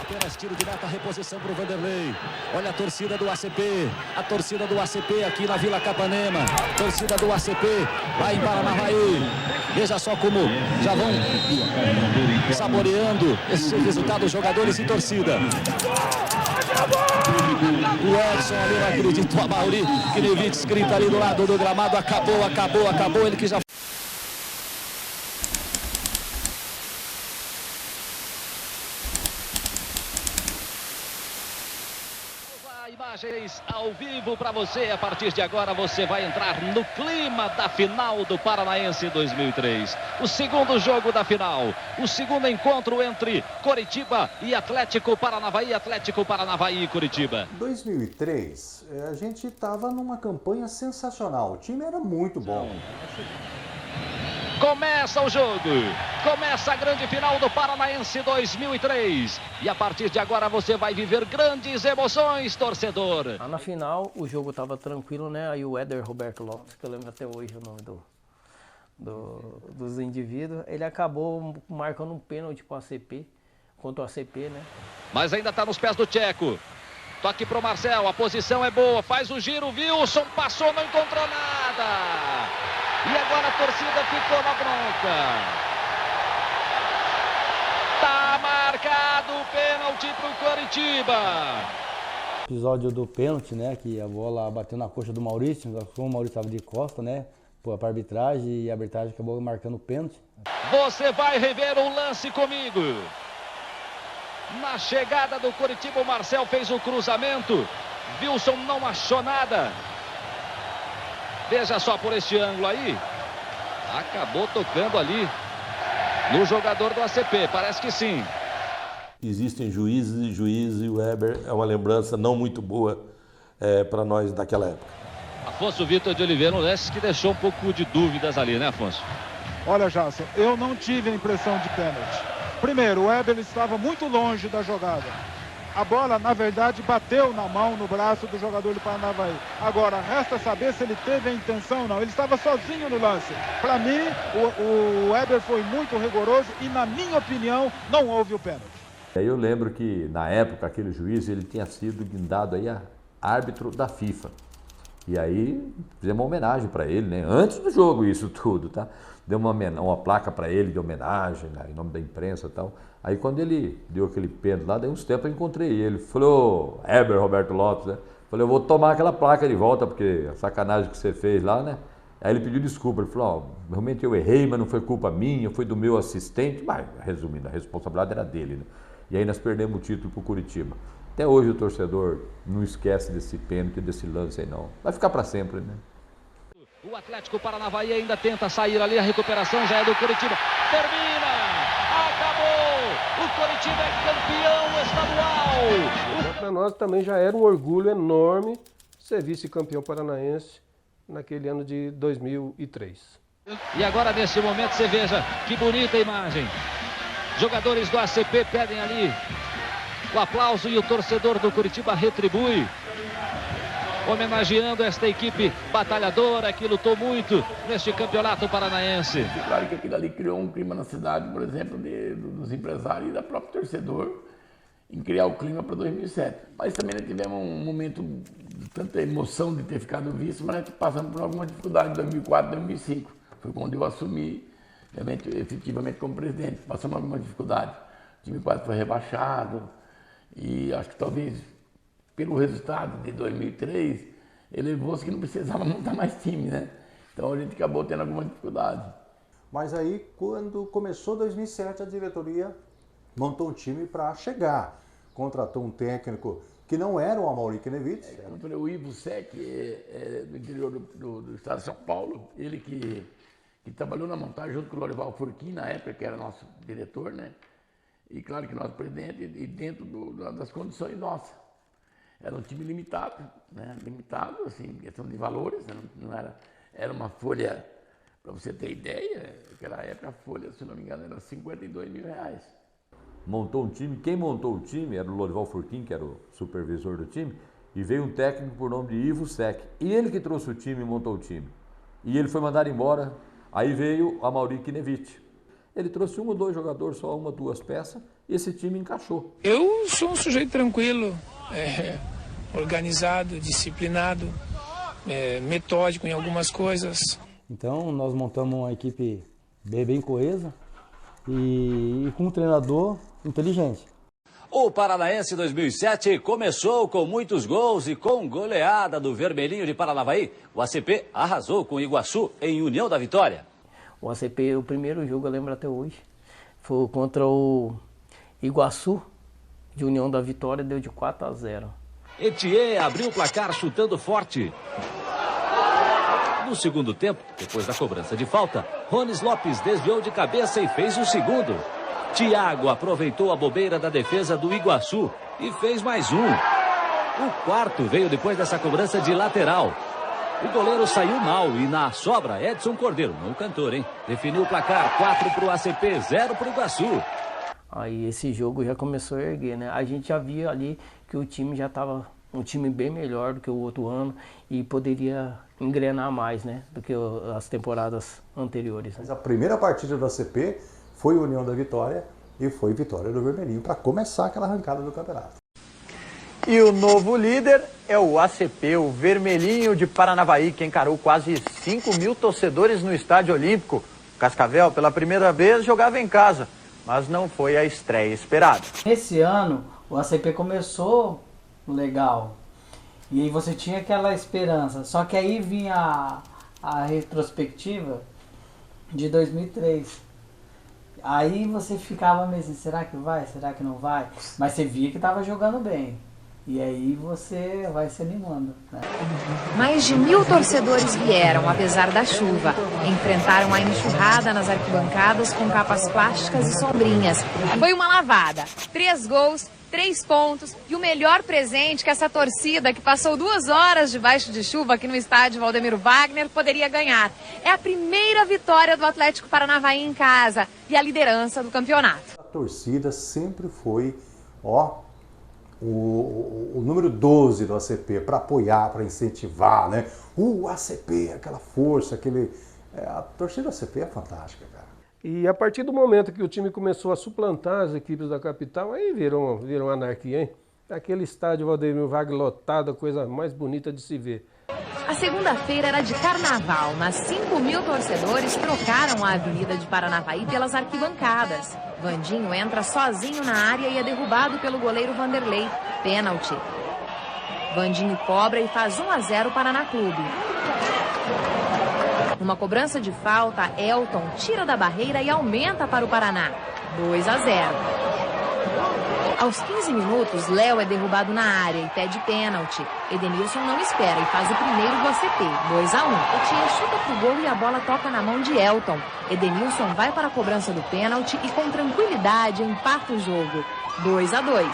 Apenas tiro de meta, reposição para o Vanderlei. Olha a torcida do ACP. A torcida do ACP aqui na Vila Capanema. Torcida do ACP lá em Paranavaí. Veja só como já vão saboreando esse resultado, jogadores e torcida. O Edson ali, não acredito, a Mauri Knevitz grita ali do lado do gramado. Acabou, acabou, acabou. Ele que já... Imagens ao vivo para você. A partir de agora você vai entrar no clima da final do Paranaense 2003. O segundo jogo da final. O segundo encontro entre Coritiba e Atlético Paranavaí. Atlético Paranavaí e Coritiba. Em 2003, a gente estava numa campanha sensacional. O time era muito bom. Começa o jogo, começa a grande final do Paranaense 2003. E a partir de agora você vai viver grandes emoções, torcedor. Lá na final o jogo estava tranquilo, né? Aí o Éder Roberto Lopes, que eu lembro até hoje o nome dos indivíduos, ele acabou marcando um pênalti para o ACP, contra o ACP, né? Mas ainda está nos pés do Tcheco. Toque pro Marcel, a posição é boa, faz o giro, Wilson passou, não encontrou nada. E agora a torcida ficou na bronca. Tá marcado o pênalti pro Coritiba. Episódio do pênalti, né, que a bola bateu na coxa do Maurício, o Maurício estava de costa, né, para a arbitragem, e a arbitragem acabou marcando o pênalti. Você vai rever o lance comigo. Na chegada do Coritiba, o Marcel fez o cruzamento. Wilson não achou nada. Veja só por este ângulo aí. Acabou tocando ali no jogador do ACP, parece que sim. Existem juízes e o Weber é uma lembrança não muito boa para nós daquela época. Afonso Vitor de Oliveira, um lance que deixou um pouco de dúvidas ali, né, Afonso? Olha, Jason, eu não tive a impressão de pênalti. Primeiro, o Weber estava muito longe da jogada. A bola, na verdade, bateu na mão, no braço do jogador do Paranavaí. Agora, resta saber se ele teve a intenção ou não. Ele estava sozinho no lance. Para mim, o Weber foi muito rigoroso e, na minha opinião, não houve o pênalti. Eu lembro que, na época, aquele juiz ele tinha sido guindado aí a árbitro da FIFA. E aí, fizemos uma homenagem para ele, né? Antes do jogo, isso tudo, tá? Deu uma placa para ele de homenagem, né? Em nome da imprensa e tal. Aí quando ele deu aquele pênalti lá, daí uns tempos eu encontrei ele. Falou, Éber Roberto Lopes, né? Falei, eu vou tomar aquela placa de volta, porque a sacanagem que você fez lá, né? Aí ele pediu desculpa, ele falou, ó, realmente eu errei, mas não foi culpa minha, foi do meu assistente. Mas, resumindo, a responsabilidade era dele, né? E aí nós perdemos o título pro Coritiba. Até hoje o torcedor não esquece desse pênalti, desse lance aí não. Vai ficar para sempre, né? O Atlético Paranavaí ainda tenta sair ali, a recuperação já é do Coritiba. Termina! Acabou! O Coritiba é campeão estadual! Para nós também já era um orgulho enorme ser vice-campeão paranaense naquele ano de 2003. E agora nesse momento você veja que bonita imagem. Jogadores do ACP pedem ali o aplauso e o torcedor do Coritiba retribui, homenageando esta equipe batalhadora que lutou muito neste campeonato paranaense. Claro que aquilo ali criou um clima na cidade, por exemplo, dos empresários e da própria torcedor, em criar o clima para 2007. Mas também nós tivemos um momento de tanta emoção de ter ficado visto, mas nós passamos por alguma dificuldade em 2004, 2005. Foi quando eu assumi, realmente, efetivamente como presidente. Passamos alguma dificuldade. O time quase foi rebaixado e acho que talvez pelo resultado de 2003, ele levou-se que não precisava montar mais time, né? Então a gente acabou tendo alguma dificuldade. Mas aí, quando começou 2007, a diretoria montou um time para chegar. Contratou um técnico que não era o Amaury Knevitz. O Ivo Sec, do interior do estado de São Paulo, ele que trabalhou na montagem junto com o Lorival Furquim, na época, que era nosso diretor, né? E claro que nosso presidente, e dentro das condições nossas. Era um time limitado, né? Limitado, assim, questão de valores, né? Não era uma folha, para você ter ideia, naquela época a folha, se não me engano, era R$52 mil. Montou um time, quem montou o time era o Lorival Furquim, que era o supervisor do time, e veio um técnico por nome de Ivo Sec. E ele que trouxe o time e montou o time. E ele foi mandado embora, aí veio a Amaury Knevitz. Ele trouxe 1 ou 2 jogadores, só 1 ou 2 peças, e esse time encaixou. Eu sou um sujeito tranquilo, organizado, disciplinado, metódico em algumas coisas. Então nós montamos uma equipe bem coesa e com um treinador inteligente. O Paranaense 2007 começou com muitos gols e com goleada do Vermelhinho de Paranavaí. O ACP arrasou com o Iguaçu em União da Vitória. O ACP, o primeiro jogo, eu lembro até hoje, foi contra o Iguaçu de União da Vitória, deu de 4-0. Etier abriu o placar chutando forte. No segundo tempo, depois da cobrança de falta, Rones Lopes desviou de cabeça e fez o segundo. Thiago aproveitou a bobeira da defesa do Iguaçu e fez mais um. O quarto veio depois dessa cobrança de lateral. O goleiro saiu mal e na sobra, Edson Cordeiro, não cantor, hein? Definiu o placar, 4 para o ACP, 0 para o Iguaçu. Aí esse jogo já começou a erguer, né? A gente já via ali que o time já estava um time bem melhor do que o outro ano e poderia engrenar mais, né? Do que as temporadas anteriores. Mas a primeira partida do ACP foi União da Vitória e foi vitória do Vermelhinho para começar aquela arrancada do campeonato. E o novo líder é o ACP, o Vermelhinho de Paranavaí, que encarou quase 5.000 torcedores no Estádio Olímpico. Cascavel, pela primeira vez, jogava em casa, mas não foi a estreia esperada. Esse ano, o ACP começou legal, e aí você tinha aquela esperança, só que aí vinha a retrospectiva de 2003. Aí você ficava meio assim, será que vai, será que não vai? Mas você via que estava jogando bem. E aí você vai se animando, né? Mais de 1.000 torcedores vieram, apesar da chuva. Enfrentaram a enxurrada nas arquibancadas com capas plásticas e sombrinhas. Foi uma lavada. 3 gols, 3 pontos e o melhor presente que essa torcida, que passou 2 horas debaixo de chuva aqui no estádio Valdemiro Wagner, poderia ganhar. É a primeira vitória do Atlético Paranavaí em casa e a liderança do campeonato. A torcida sempre foi, o número 12 do ACP para apoiar, para incentivar, né? O ACP, aquela força, a torcida do ACP é fantástica, cara. E a partir do momento que o time começou a suplantar as equipes da capital, aí virou anarquia, hein? Aquele estádio Valdemiro Wagner lotado, a coisa mais bonita de se ver. A segunda-feira era de carnaval, mas 5.000 torcedores trocaram a Avenida de Paranavaí pelas arquibancadas. Vandinho entra sozinho na área e é derrubado pelo goleiro Vanderlei. Pênalti. Vandinho cobra e faz 1-0 Paraná Clube. Numa cobrança de falta, Elton tira da barreira e aumenta para o Paraná. 2-0. Aos 15 minutos, Léo é derrubado na área e pede pênalti. Edenilson não espera e faz o primeiro do ACP, 2-1. Etier chuta pro gol e a bola toca na mão de Elton. Edenilson vai para a cobrança do pênalti e com tranquilidade empata o jogo, 2-2.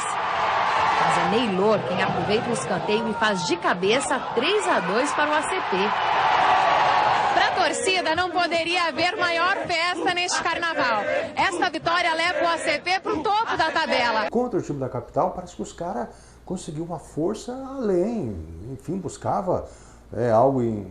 Mas é Neylor quem aproveita o escanteio e faz de cabeça 3-2 para o ACP. Para a torcida não poderia haver maior festa neste carnaval. Esta vitória leva o ACP para o topo da tabela. Contra o time da capital, parece que os caras conseguiram uma força além. Enfim, buscava algo em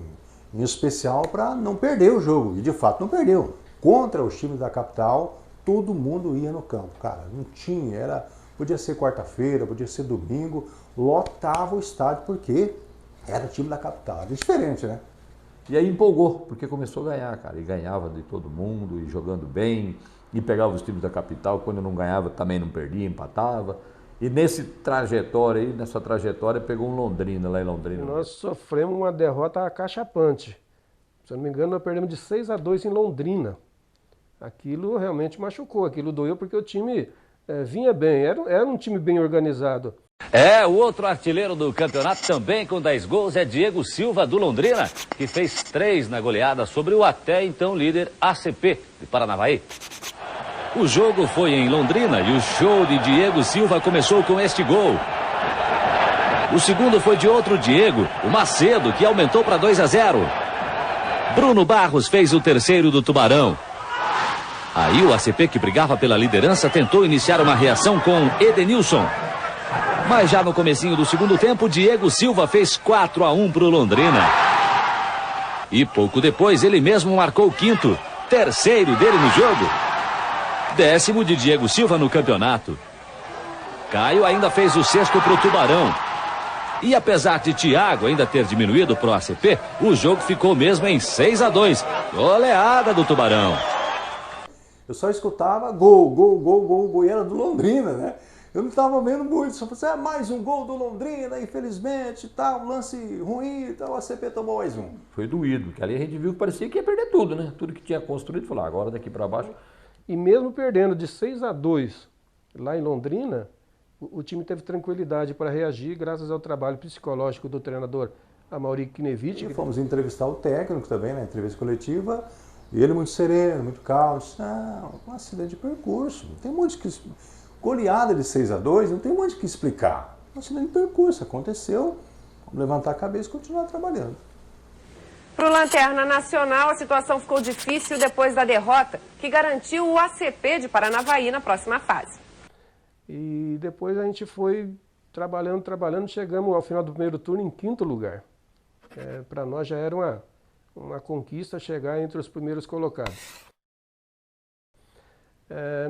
especial para não perder o jogo. E de fato não perdeu. Contra os times da capital, todo mundo ia no campo. Cara, não tinha, podia ser quarta-feira, podia ser domingo, lotava o estádio porque era o time da capital. Era diferente, né? E aí empolgou, porque começou a ganhar, cara. E ganhava de todo mundo, e jogando bem, e pegava os times da capital. Quando não ganhava, também não perdia, empatava. E nessa trajetória, pegou um Londrina, lá em Londrina. Nós sofremos uma derrota acachapante. Se eu não me engano, nós perdemos de 6-2 em Londrina. Aquilo realmente machucou, aquilo doeu, porque o time vinha bem, era um time bem organizado. O outro artilheiro do campeonato, também com 10 gols, é Diego Silva, do Londrina, que fez 3 na goleada sobre o até então líder ACP de Paranavaí. O jogo foi em Londrina e o show de Diego Silva começou com este gol. O segundo foi de outro Diego, o Macedo, que aumentou para 2-0. Bruno Barros fez o terceiro do Tubarão. Aí o ACP, que brigava pela liderança, tentou iniciar uma reação com Edenilson. Mas já no comecinho do segundo tempo, Diego Silva fez 4-1 para o Londrina. E pouco depois, ele mesmo marcou o quinto, terceiro dele no jogo. 10º de Diego Silva no campeonato. Caio ainda fez o 6º para o Tubarão. E apesar de Thiago ainda ter diminuído para o ACP, o jogo ficou mesmo em 6-2. Goleada do Tubarão. Eu só escutava gol, gol, gol, gol, gol, e era do Londrina, né? Eu não estava vendo muito, só falei, mais um gol do Londrina, infelizmente, tá, um lance ruim, então o ACP tomou mais um. Foi doído, porque ali a gente viu que parecia que ia perder tudo, né? Tudo que tinha construído, falou, agora daqui para baixo. E mesmo perdendo de 6-2 lá em Londrina, o time teve tranquilidade para reagir, graças ao trabalho psicológico do treinador Amaury Knevich. E fomos entrevistar o técnico também, na entrevista coletiva, e ele muito sereno, muito calmo, disse, não, um acidente de percurso, não tem muito que... Goleada de 6-2, não tem muito o que explicar. Um acidente de percurso, aconteceu, vamos levantar a cabeça e continuar trabalhando. Para o Lanterna Nacional, a situação ficou difícil depois da derrota, que garantiu o ACP de Paranavaí na próxima fase. E depois a gente foi trabalhando, chegamos ao final do primeiro turno em 5º lugar. Para nós já era uma conquista chegar entre os primeiros colocados.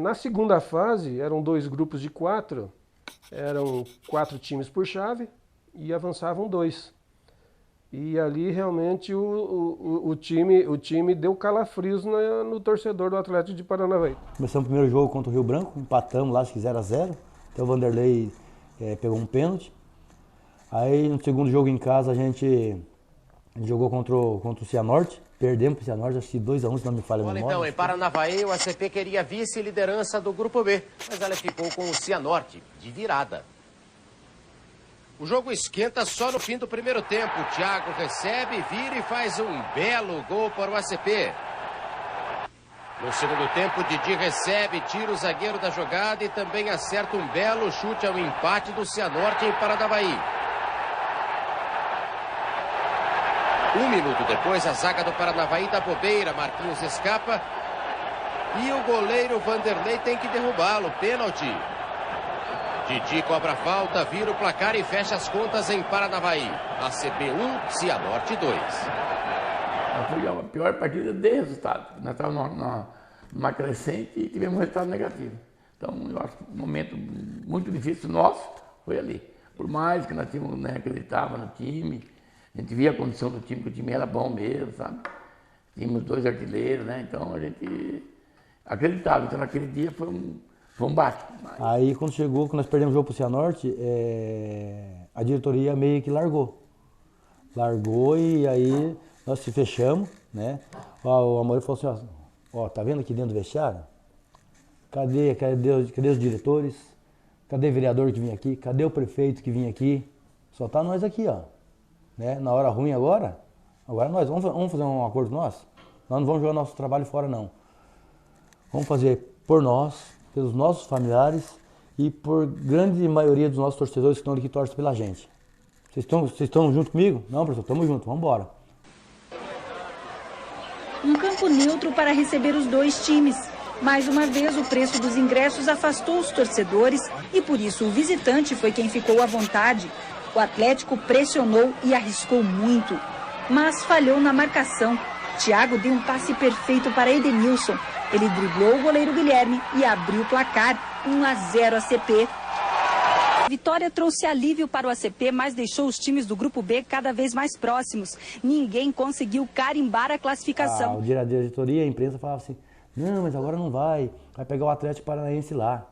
Na segunda fase, eram 2 grupos de 4, eram 4 times por chave e avançavam 2. E ali realmente o time deu calafrios no torcedor do Atlético de Paranavaí. Começamos o primeiro jogo contra o Rio Branco, empatamos lá, acho que 0-0. Até o Vanderlei pegou um pênalti. Aí no segundo jogo em casa a gente jogou contra o Cianorte. Perdemos para o Cianorte, acho que 2-1, se não me falha a memória. Então, em Paranavaí, o ACP queria vice-liderança do Grupo B, mas ela ficou com o Cianorte, de virada. O jogo esquenta só no fim do primeiro tempo. O Thiago recebe, vira e faz um belo gol para o ACP. No segundo tempo, Didi recebe, tira o zagueiro da jogada e também acerta um belo chute ao empate do Cianorte em Paranavaí. 1 minuto depois, a zaga do Paranavaí dá bobeira, Marquinhos escapa e o goleiro Vanderlei tem que derrubá-lo, pênalti. Didi cobra falta, vira o placar e fecha as contas em Paranavaí. ACP 1, Cianorte 2. Foi a pior partida de resultado. Nós estávamos numa crescente e tivemos um resultado negativo. Então, eu acho que um momento muito difícil nosso foi ali. Por mais que nós tínhamos, né, acreditava no time, a gente via a condição do time, que o time era bom mesmo, sabe? Tínhamos 2 artilheiros, né? Então a gente acreditava. Então naquele dia foi um bate. Aí quando nós perdemos o jogo pro Cianorte, a diretoria meio que largou. Largou e aí nós se fechamos, né? O Amaury falou assim, ó, tá vendo aqui dentro do vestiário? Cadê os diretores? Cadê o vereador que vinha aqui? Cadê o prefeito que vinha aqui? Só tá nós aqui, ó. Né? Na hora ruim agora nós vamos fazer um acordo nós não vamos jogar nosso trabalho fora, não. Vamos fazer por nós, pelos nossos familiares e por grande maioria dos nossos torcedores que estão ali, que torcem pela gente. Vocês estão junto comigo? Não, professor, estamos juntos, vamos embora. Um campo neutro para receber os 2 times. Mais uma vez, o preço dos ingressos afastou os torcedores e por isso o visitante foi quem ficou à vontade. O Atlético pressionou e arriscou muito, mas falhou na marcação. Thiago deu um passe perfeito para Edenilson. Ele driblou o goleiro Guilherme e abriu o placar, 1-0 ACP. A vitória trouxe alívio para o ACP, mas deixou os times do Grupo B cada vez mais próximos. Ninguém conseguiu carimbar a classificação. A diretoria, a imprensa falava assim, não, mas agora não vai pegar o Atlético Paranaense lá.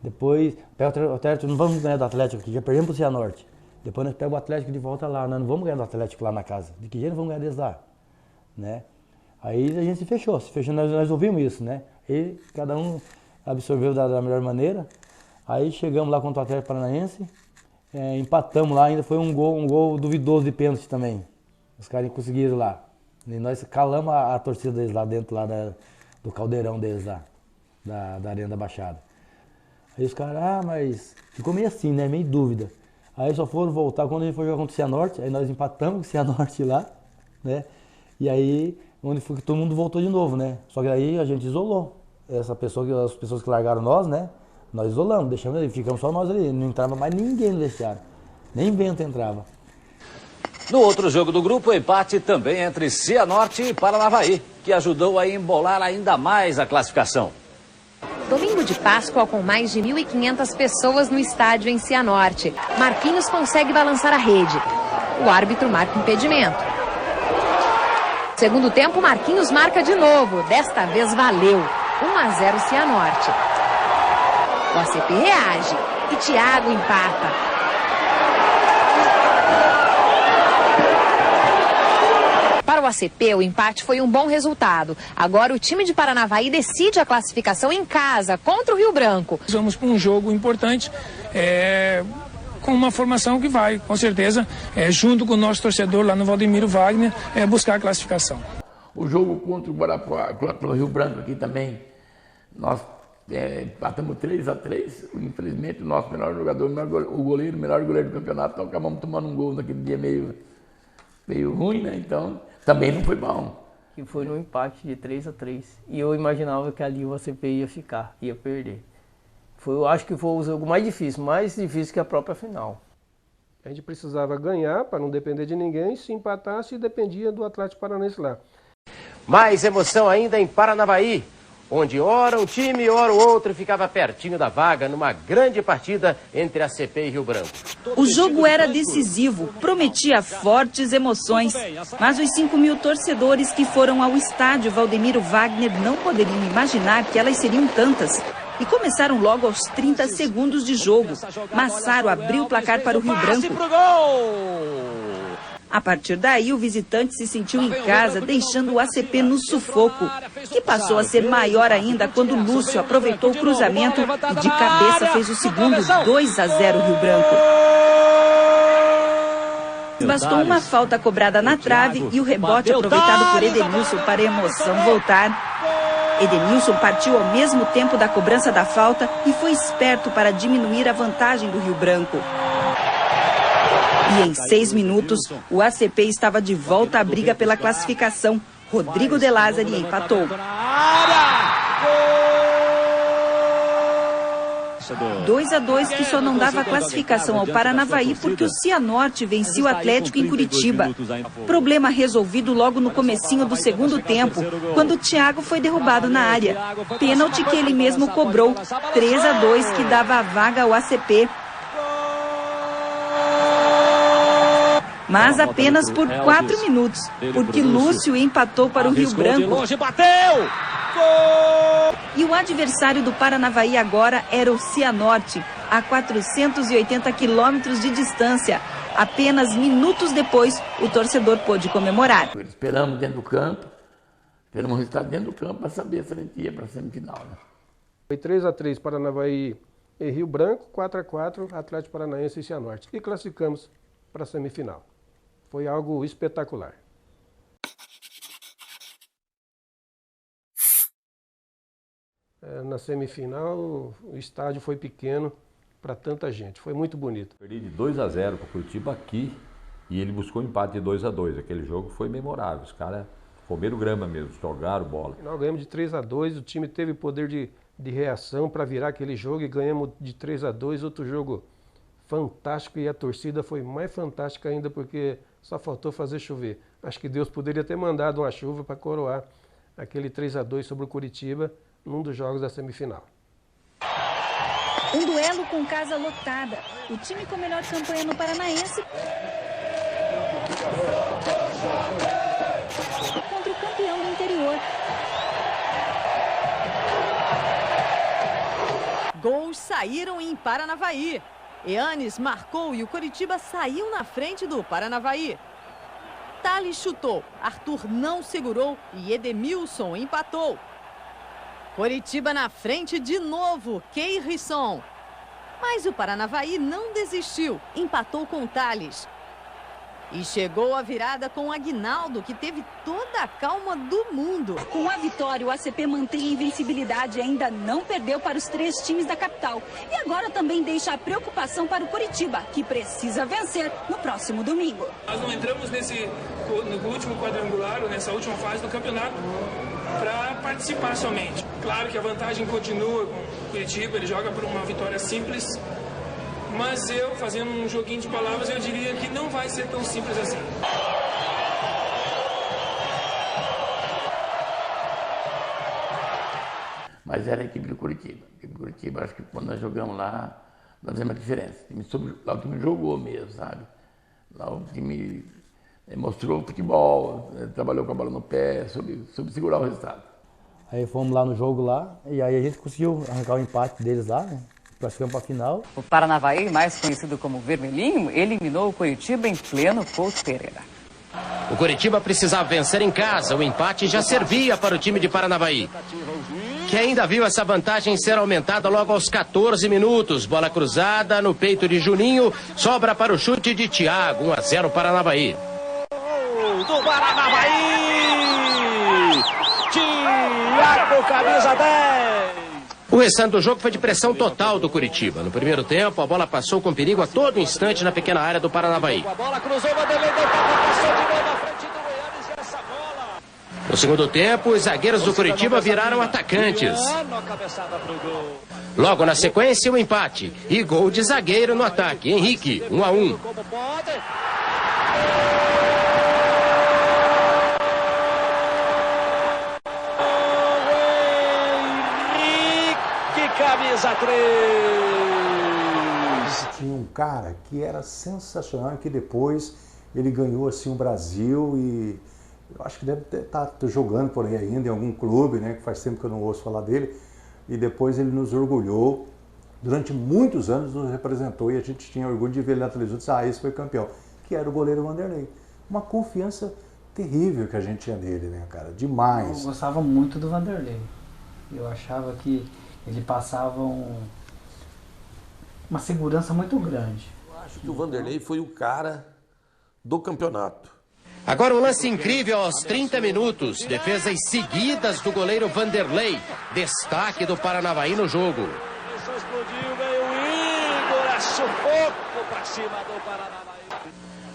Depois, pega o Atlético, não vamos ganhar do Atlético aqui, já perdemos para o Cianorte. Depois nós pegamos o Atlético de volta lá, nós não vamos ganhar do Atlético lá na casa. De que jeito nós vamos ganhar deles lá? Né? Aí a gente se fechou, nós ouvimos isso, né? E cada um absorveu da melhor maneira. Aí chegamos lá contra o Atlético Paranaense, empatamos lá, ainda foi um gol duvidoso de pênalti também. Os caras conseguiram lá. E nós calamos a torcida deles lá dentro do caldeirão deles lá, da Arena da Baixada. Aí os caras, mas ficou meio assim, né? Meio dúvida. Aí só foram voltar quando a gente foi jogar contra o Cianorte, aí nós empatamos com o Cianorte lá, né? E aí, onde foi que todo mundo voltou de novo, né? Só que aí a gente isolou as pessoas que largaram nós, né? Nós isolamos, deixamos ali, ficamos só nós ali, não entrava mais ninguém no vestiário, nem vento entrava. No outro jogo do grupo, o empate também entre Cianorte e Paranavaí, que ajudou a embolar ainda mais a classificação. Domingo de Páscoa com mais de 1.500 pessoas no estádio em Cianorte. Marquinhos consegue balançar a rede. O árbitro marca impedimento. Segundo tempo, Marquinhos marca de novo. Desta vez valeu. 1-0 Cianorte. O ACP reage e Thiago empata. Para o ACP, o empate foi um bom resultado. Agora o time de Paranavaí decide a classificação em casa contra o Rio Branco. Vamos para um jogo importante, com uma formação que vai, com certeza, junto com o nosso torcedor lá no Valdemiro Wagner, buscar a classificação. O jogo contra o Guarapuava, pelo Rio Branco aqui também, nós batamos 3-3. Infelizmente, o nosso melhor jogador, o melhor goleiro do campeonato, então acabamos tomando um gol naquele dia meio ruim, né? Então, também não foi bom. Que foi no empate de 3-3. E eu imaginava que ali o ACP ia perder. Eu acho que foi o jogo mais difícil que a própria final. A gente precisava ganhar para não depender de ninguém. Se empatasse, dependia do Atlético Paranaense lá. Mais emoção ainda em Paranavaí, onde ora um time, ora o outro ficava pertinho da vaga numa grande partida entre ACP e Rio Branco. O jogo era decisivo, prometia fortes emoções, mas os 5.000 torcedores que foram ao estádio Valdemiro Wagner não poderiam imaginar que elas seriam tantas. E começaram logo aos 30 segundos de jogo. Massaro abriu o placar para o Rio Branco. A partir daí, o visitante se sentiu em casa, deixando o ACP no sufoco, que passou a ser maior ainda quando Lúcio aproveitou o cruzamento e de cabeça fez o segundo, 2-0 Rio Branco. Bastou uma falta cobrada na trave e o rebote aproveitado por Edenilson para a emoção voltar. Edenilson partiu ao mesmo tempo da cobrança da falta e foi esperto para diminuir a vantagem do Rio Branco. E em 6 minutos, o ACP estava de volta à briga pela classificação. Rodrigo De Lázari empatou. 2-2 que só não dava classificação ao Paranavaí porque o Cianorte vencia o Atlético em Curitiba. Problema resolvido logo no comecinho do segundo tempo, quando o Thiago foi derrubado na área. Pênalti que ele mesmo cobrou, 3-2 que dava a vaga ao ACP. Mas apenas por 4 minutos, porque Lúcio empatou para o Rio Branco. E o adversário do Paranavaí agora era o Cianorte, a 480 quilômetros de distância. Apenas minutos depois, o torcedor pôde comemorar. Esperamos dentro do campo, esperamos o resultado dentro do campo para saber se a gente ia para a semifinal. Né? Foi 3-3 Paranavaí e Rio Branco, 4-4 Atlético Paranaense e Cianorte. E classificamos para a semifinal. Foi algo espetacular. Na semifinal, o estádio foi pequeno para tanta gente. Foi muito bonito. Perdi de 2-0 para o Curitiba aqui e ele buscou um empate de 2-2. Aquele jogo foi memorável. Os caras comeram grama mesmo, jogaram bola. Nós ganhamos de 3-2. O time teve poder de reação para virar aquele jogo e ganhamos de 3-2. Outro jogo fantástico e a torcida foi mais fantástica ainda porque só faltou fazer chover. Acho que Deus poderia ter mandado uma chuva para coroar aquele 3-2 sobre o Curitiba num dos jogos da semifinal. Um duelo com casa lotada. O time com melhor campanha no Paranaense contra o campeão do interior. Gols saíram em Paranavaí. Eanes marcou e o Curitiba saiu na frente do Paranavaí. Thales chutou, Arthur não segurou e Edemilson empatou. Curitiba na frente de novo, Keirson. Mas o Paranavaí não desistiu, empatou com Thales. E chegou a virada com Aguinaldo, que teve toda a calma do mundo. Com a vitória, o ACP mantém a invencibilidade e ainda não perdeu para os 3 times da capital. E agora também deixa a preocupação para o Curitiba, que precisa vencer no próximo domingo. Nós não entramos no último quadrangular, nessa última fase do campeonato, para participar somente. Claro que a vantagem continua com o Curitiba, ele joga por uma vitória simples. Mas eu, fazendo um joguinho de palavras, eu diria que não vai ser tão simples assim. Mas era a equipe do Curitiba. A equipe do Curitiba, acho que quando nós jogamos lá, nós fizemos uma diferença. Lá o time jogou mesmo, sabe? Lá o time mostrou o futebol, trabalhou com a bola no pé, soube segurar o resultado. Aí fomos lá no jogo lá, e aí a gente conseguiu arrancar o empate deles lá, né? Classificamos para a final. O Paranavaí, mais conhecido como Vermelhinho, eliminou o Curitiba em pleno Couto Pereira. O Curitiba precisava vencer em casa, o empate já servia para o time de Paranavaí, que ainda viu essa vantagem ser aumentada logo aos 14 minutos. Bola cruzada no peito de Juninho, sobra para o chute de Thiago, 1-0 Paranavaí. Do Paranavaí! Thiago, camisa 10! O restante do jogo foi de pressão total do Curitiba. No primeiro tempo, a bola passou com perigo a todo instante na pequena área do Paranavaí. A bola cruzou, Vanderlei deu passou de novo à frente do Goiânia e essa bola. No segundo tempo, os zagueiros do Curitiba viraram atacantes. Logo na sequência, o empate. E gol de zagueiro no ataque. Henrique, 1-1. Camisa 3. Tinha um cara que era sensacional e que depois ele ganhou assim o Brasil e eu acho que deve estar jogando por aí ainda em algum clube, né? Que faz tempo que eu não ouço falar dele. E depois ele nos orgulhou, durante muitos anos nos representou e a gente tinha orgulho de ver ele na televisão e dizer, esse foi campeão, que era o goleiro Vanderlei. Uma confiança terrível que a gente tinha nele, né, cara? Demais. Eu gostava muito do Vanderlei. Eu achava que ele passava uma segurança muito grande. Eu acho que o Vanderlei foi o cara do campeonato. Agora um lance incrível aos 30 minutos. Defesas seguidas do goleiro Vanderlei. Destaque do Paranavaí no jogo. Explodiu, veio o Igor, é sufoco pra cima do Paranavaí.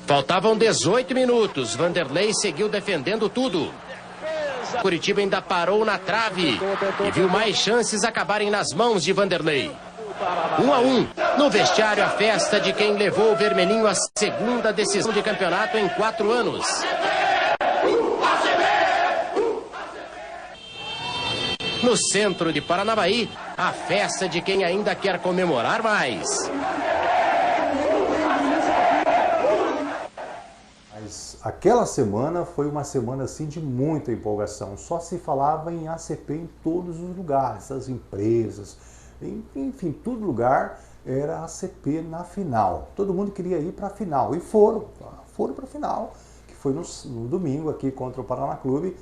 Faltavam 18 minutos. Vanderlei seguiu defendendo tudo. Curitiba ainda parou na trave e viu mais chances acabarem nas mãos de Vanderlei. 1-1. No vestiário, a festa de quem levou o Vermelhinho à segunda decisão de campeonato em 4 anos. No centro de Paranavaí, a festa de quem ainda quer comemorar mais. Aquela semana foi uma semana assim de muita empolgação. Só se falava em ACP em todos os lugares, as empresas, enfim, todo lugar era ACP na final. Todo mundo queria ir para a final e foram para a final, que foi no domingo aqui contra o Paraná Clube,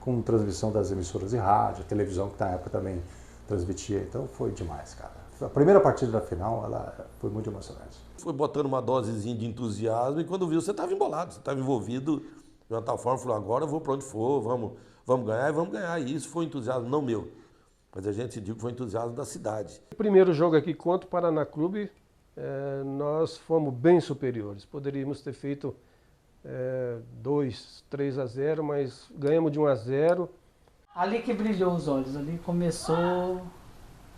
com transmissão das emissoras de rádio, televisão que na época também transmitia. Então foi demais, cara. A primeira partida da final, ela foi muito emocionante. Foi botando uma dosezinha de entusiasmo e quando viu, você estava embolado, você estava envolvido de uma tal forma, falou, agora eu vou para onde for, vamos ganhar e vamos ganhar. E isso foi entusiasmo não meu, mas a gente diz que foi entusiasmo da cidade. O primeiro jogo aqui contra o Paraná Clube, nós fomos bem superiores. Poderíamos ter feito 2-3-0, mas ganhamos de 1-0. Ali que brilhou os olhos, ali começou,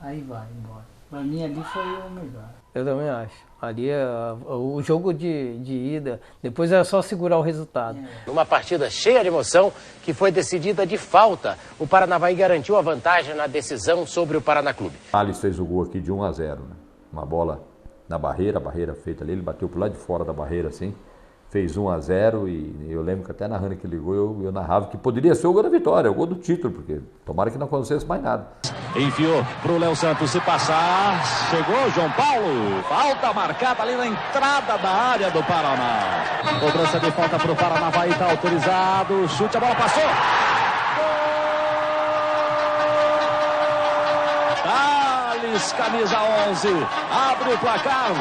aí vai embora. Pra mim ali foi o melhor. Eu também acho. Ali o jogo de ida, depois era só segurar o resultado. Numa partida cheia de emoção, que foi decidida de falta, o Paranavaí garantiu a vantagem na decisão sobre o Paraná Clube. Thales fez o gol aqui de 1-0, né? Uma bola na barreira, a barreira feita ali, ele bateu pro lado de fora da barreira assim, fez 1-0 e eu lembro que até narrando aquele gol eu narrava que poderia ser o gol da vitória, o gol do título, porque tomara que não acontecesse mais nada. Enfiou pro Léo Santos, se passar, chegou João Paulo, falta marcada ali na entrada da área do Paraná. Cobrança de falta pro Paranavaí, tá autorizado, chute, a bola passou. Thales, camisa 11, abre o placar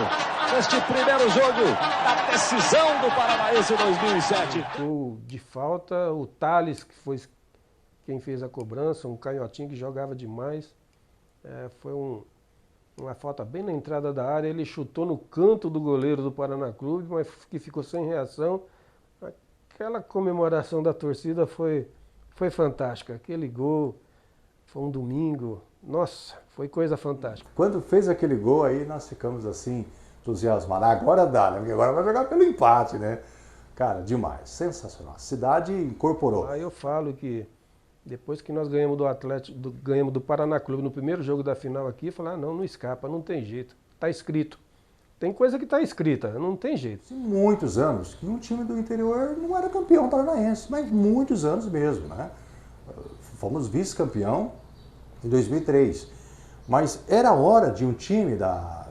neste primeiro jogo da decisão do Paranaense 2007. Gol de falta, o Thales, que foi quem fez a cobrança, um canhotinho que jogava demais. Foi uma falta bem na entrada da área, ele chutou no canto do goleiro do Paraná Clube, mas que ficou sem reação. Aquela comemoração da torcida foi fantástica. Aquele gol foi um domingo, nossa, foi coisa fantástica. Quando fez aquele gol aí, nós ficamos assim, entusiasmados. Agora dá, né? Porque agora vai jogar pelo empate, né? Cara, demais, sensacional. A cidade incorporou. Aí eu falo que Depois que nós ganhamos do Atlético, ganhamos do Paraná Clube no primeiro jogo da final aqui, falar, não escapa, não tem jeito. Está escrito. Tem coisa que está escrita, não tem jeito. Muitos anos que um time do interior não era campeão paranaense, mas muitos anos mesmo, né? Fomos vice-campeão em 2003. Mas era hora de um time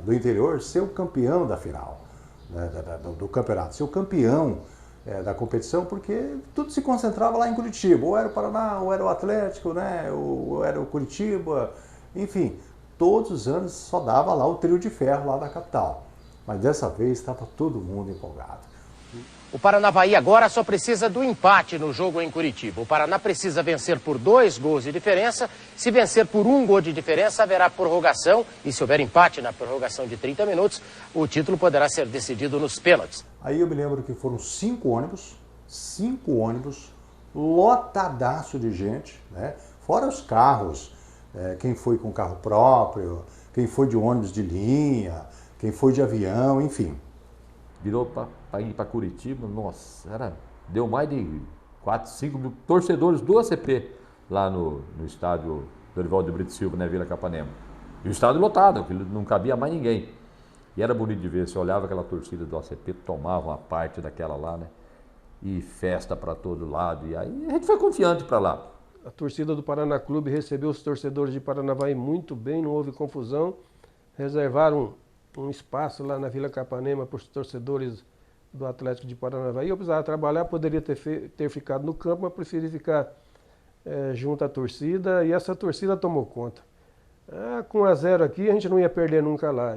do interior ser o campeão da final, né, do campeonato, ser o campeão da competição, porque tudo se concentrava lá em Curitiba. Ou era o Paraná, ou era o Atlético, né, ou era o Curitiba, enfim, todos os anos só dava lá o trio de ferro lá da capital. Mas dessa vez estava todo mundo empolgado. O Paranavaí agora só precisa do empate no jogo em Curitiba. O Paraná precisa vencer por 2 gols de diferença. Se vencer por 1 gol de diferença, haverá prorrogação. E se houver empate na prorrogação de 30 minutos, o título poderá ser decidido nos pênaltis. Aí eu me lembro que foram 5 ônibus, lotadaço de gente, né? Fora os carros, quem foi com carro próprio, quem foi de ônibus de linha, quem foi de avião, enfim. Virou para ir para Curitiba, nossa, deu mais de 4, 5 mil torcedores do ACP lá no estádio Dorival de Brito Silva, na Vila Capanema. E o estádio lotado, não cabia mais ninguém. E era bonito de ver, você olhava aquela torcida do ACP, tomava uma parte daquela lá, né? E festa para todo lado, e aí a gente foi confiante para lá. A torcida do Paraná Clube recebeu os torcedores de Paranavaí muito bem, não houve confusão. Reservaram um espaço lá na Vila Capanema para os torcedores do Atlético de Paranavaí. Eu precisava trabalhar, poderia ter ficado no campo, mas preferi ficar junto à torcida, e essa torcida tomou conta. Com 1-0 aqui, a gente não ia perder nunca lá.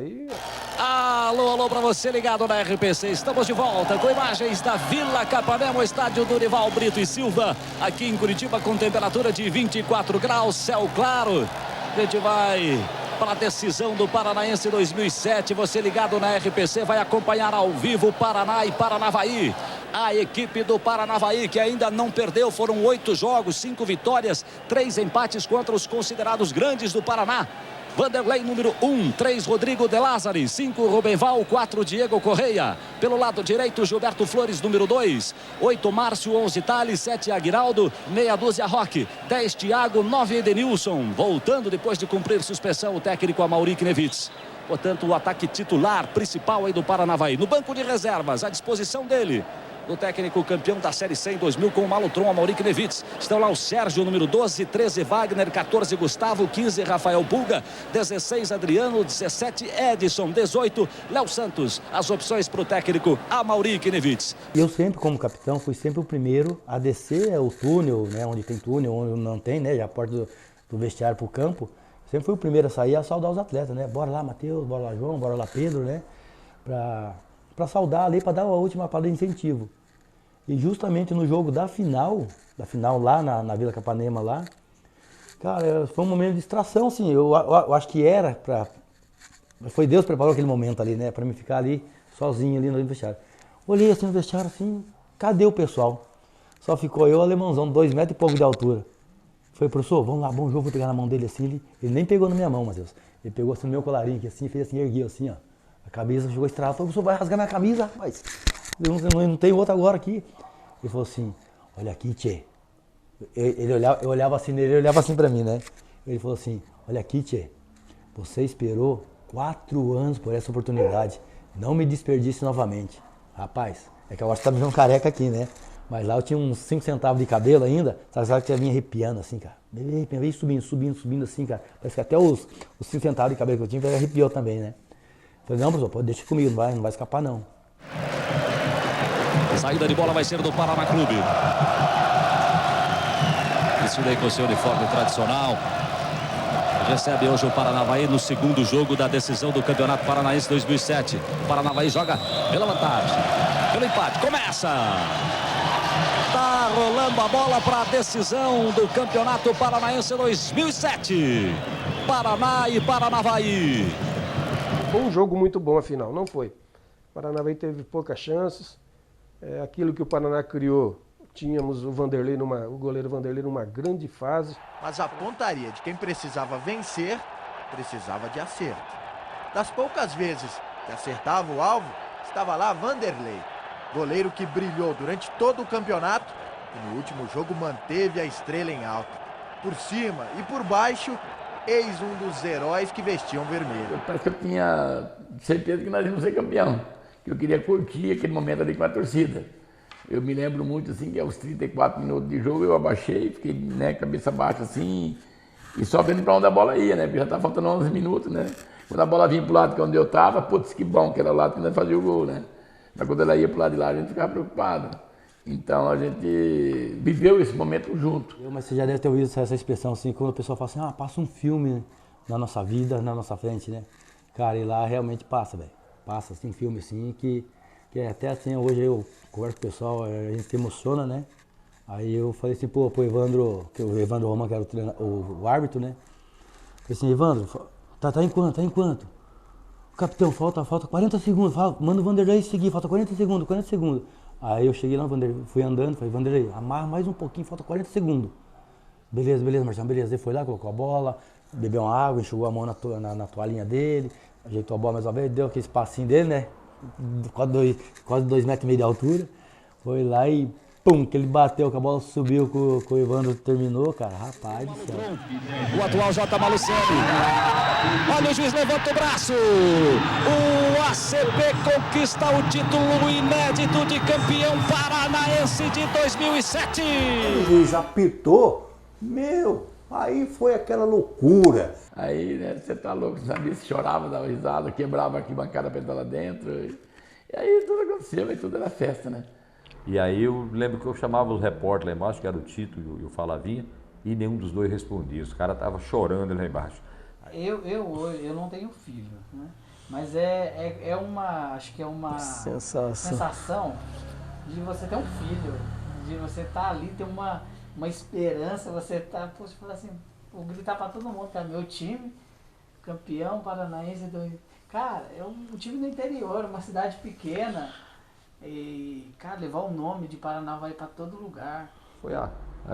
Alô, alô para você ligado na RPC. Estamos de volta com imagens da Vila Capanema, o estádio Dorival Brito e Silva, aqui em Curitiba, com temperatura de 24 graus, céu claro. A gente vai para a decisão do Paranaense 2007. Você ligado na RPC vai acompanhar ao vivo Paraná e Paranavaí. A equipe do Paranavaí, que ainda não perdeu, foram 8 jogos, 5 vitórias, 3 empates contra os considerados grandes do Paraná. Vanderlei, número 1, 3, Rodrigo de Lázari, 5, Rubenval, 4, Diego Correia. Pelo lado direito, Gilberto Flores, número 2, 8, Márcio, 11, Thales, 7, Aguinaldo, meia dúzia, Roque, 10, Thiago, 9, Edenilson. Voltando depois de cumprir suspensão, o técnico Amaury Knevitz. Portanto, o ataque titular principal aí do Paranavaí. No banco de reservas, à disposição dele, do técnico campeão da Série C em 2000 com o Malutron, Amaury Knevitz. Estão lá o Sérgio, número 12, 13, Wagner, 14, Gustavo, 15, Rafael Pulga, 16, Adriano, 17, Edson, 18, Léo Santos. As opções para o técnico Amaury Knevitz. Eu sempre, como capitão, fui sempre o primeiro a descer o túnel, né, onde tem túnel, onde não tem, né, já a porta do vestiário para o campo. Sempre fui o primeiro a sair a saudar os atletas, né? Bora lá, Matheus, bora lá, João, bora lá, Pedro, né? Para saudar ali, para dar a última palavra de incentivo. E justamente no jogo da final lá na Vila Capanema lá, cara, foi um momento de distração, assim, eu acho que era pra... Foi Deus que preparou aquele momento ali, né, pra mim ficar ali, sozinho ali no vestiário. Olhei assim no vestiário, assim, cadê o pessoal? Só ficou eu, o alemãozão, 2 metros e pouco de altura. Falei, professor, vamos lá, bom jogo, vou pegar na mão dele assim, ele nem pegou na minha mão, Matheus. Ele pegou assim no meu colarinho aqui, assim, fez assim, ergueu assim, ó. A cabeça chegou estralada, falou, professor, vai rasgar minha camisa, rapaz. Eu não tenho outra agora aqui. Ele falou assim, olha aqui, tchê. Eu olhava assim nele, ele olhava assim pra mim, né? Ele falou assim, olha aqui, tchê. Você esperou 4 anos por essa oportunidade. Não me desperdice novamente. Rapaz, é que agora você tá me vendo careca aqui, né? Mas lá eu tinha uns 5 centavos de cabelo ainda. Sabe que eu vinha arrepiando assim, cara. Veio subindo assim, cara. Parece que até os 5 centavos de cabelo que eu tinha arrepiou também, né? Falei, não, professor, deixa comigo, não vai escapar não. Saída de bola vai ser do Paraná Clube. Isso daí com o seu uniforme tradicional. Recebe hoje o Paranavaí no segundo jogo da decisão do Campeonato Paranaense 2007. O Paranavaí joga pela vantagem, pelo empate. Começa! Tá rolando a bola para a decisão do Campeonato Paranaense 2007. Paraná e Paranavaí. Foi um jogo muito bom, afinal, não foi. O Paranavaí teve poucas chances. Aquilo que o Paraná criou, tínhamos o goleiro Vanderlei numa grande fase. Mas a pontaria de quem precisava vencer, precisava de acerto. Das poucas vezes que acertava o alvo, estava lá Vanderlei, goleiro que brilhou durante todo o campeonato e no último jogo manteve a estrela em alta. Por cima e por baixo, eis um dos heróis que vestiam vermelho. Parece que eu tinha certeza que nós íamos ser campeão, que eu queria curtir aquele momento ali com a torcida. Eu me lembro muito assim que aos 34 minutos de jogo eu abaixei, fiquei, né, cabeça baixa assim, e só vendo para onde a bola ia, né, porque já estava faltando 11 minutos, né. Quando a bola vinha para o lado que onde eu estava, putz, que bom que era o lado que nós fazíamos o gol, né. Mas quando ela ia para o lado de lá, a gente ficava preocupado. Então a gente viveu esse momento junto. Mas você já deve ter ouvido essa expressão assim, quando a pessoa fala assim, passa um filme na nossa vida, na nossa frente, né. Cara, e lá realmente passa, velho. Passa assim, filme assim, que até assim, hoje eu converso com o pessoal, a gente se emociona, né? Aí eu falei assim, pro Evandro, que o Evandro Roman, que era o árbitro, né? Falei assim, Evandro, tá em quanto? Tá em quanto? Capitão, falta 40 segundos, manda o Vanderlei seguir, falta 40 segundos. Aí eu cheguei lá, fui andando, falei, Vanderlei, amarra mais um pouquinho, falta 40 segundos. Beleza, Marcelo, beleza. Ele foi lá, colocou a bola, bebeu uma água, enxugou a mão na toalhinha dele, ajeitou a bola mais uma vez, deu aquele espacinho dele, né? Quase 2,5 metros de altura. Foi lá e pum, que ele bateu, que a bola subiu, que o Evandro terminou, cara. Rapaz do céu. O atual J. Malucelli. Olha, o juiz levanta o braço. O ACP conquista o título inédito de campeão paranaense de 2007. O juiz apitou, aí foi aquela loucura. Aí, né, você tá louco, sabia? Se chorava, dava risada, quebrava a arquibancada pra entrar lá dentro. E aí tudo aconteceu, e tudo era festa, né? E aí eu lembro que eu chamava os repórteres lá embaixo, que era o Tito e o Falavinha, e nenhum dos dois respondia. Os caras estavam chorando lá embaixo. Eu não tenho filho, né? Mas acho que é uma sensação de você ter um filho, de você estar ali, ter uma esperança, você tá, poxa, falar assim, vou gritar pra todo mundo, cara, meu time, campeão paranaense, cara, é um time do interior, uma cidade pequena, e, cara, levar o nome de Paranavaí pra todo lugar. Foi a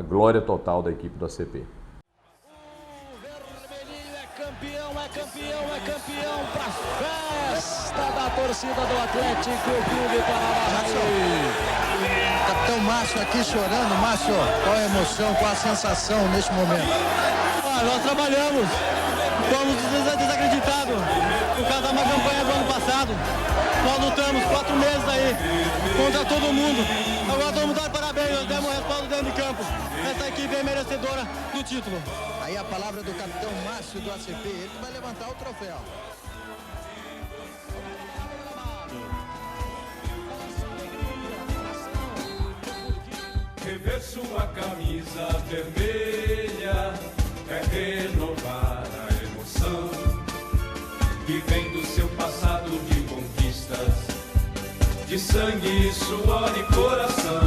glória total da equipe do ACP. É campeão pra festa da torcida do Atlético Clube Paranaense. Capitão Márcio aqui chorando. Márcio, qual a emoção, qual a sensação neste momento? Nós trabalhamos, fomos desacreditados por causa da má campanha do ano passado. Nós lutamos 4 meses aí contra todo mundo. Agora todo mundo dá parabéns, nós demos o respaldo dentro de campo. Essa equipe é merecedora do título. Aí a palavra do capitão Márcio do ACP, ele vai levantar o troféu. Rever sua camisa vermelha é renovar a emoção que vem do seu passado de conquistas, de sangue, suor e coração,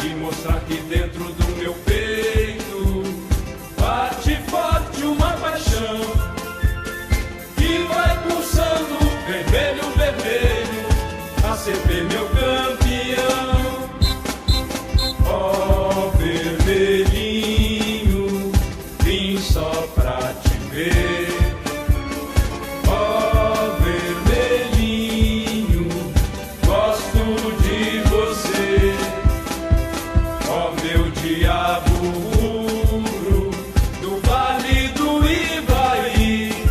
e mostrar que dentro do meu peito bate forte uma paixão que vai pulsando vermelho, vermelho, ACP meu campeão. Ó vermelhinho, vim só pra te ver. Ó vermelhinho, gosto de você. Ó meu diabo puro, do Vale do Ivaí,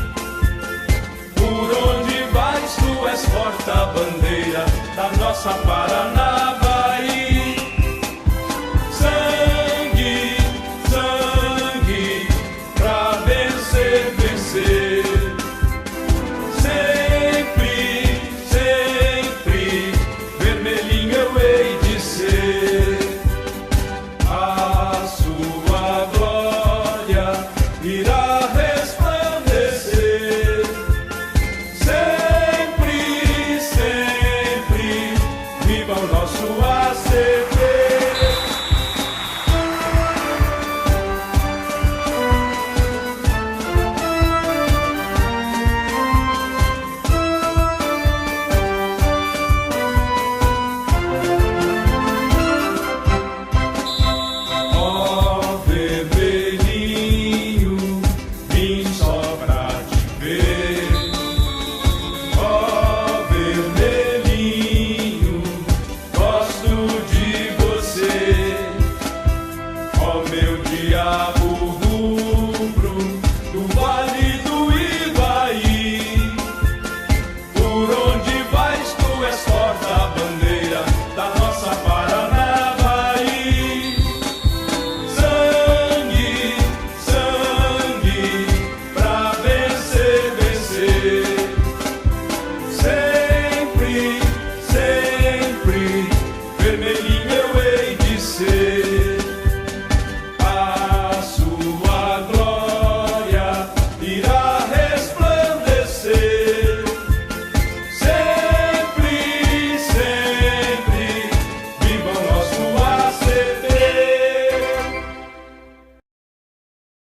por onde vais tu és porta-bandeira da nossa Paraná.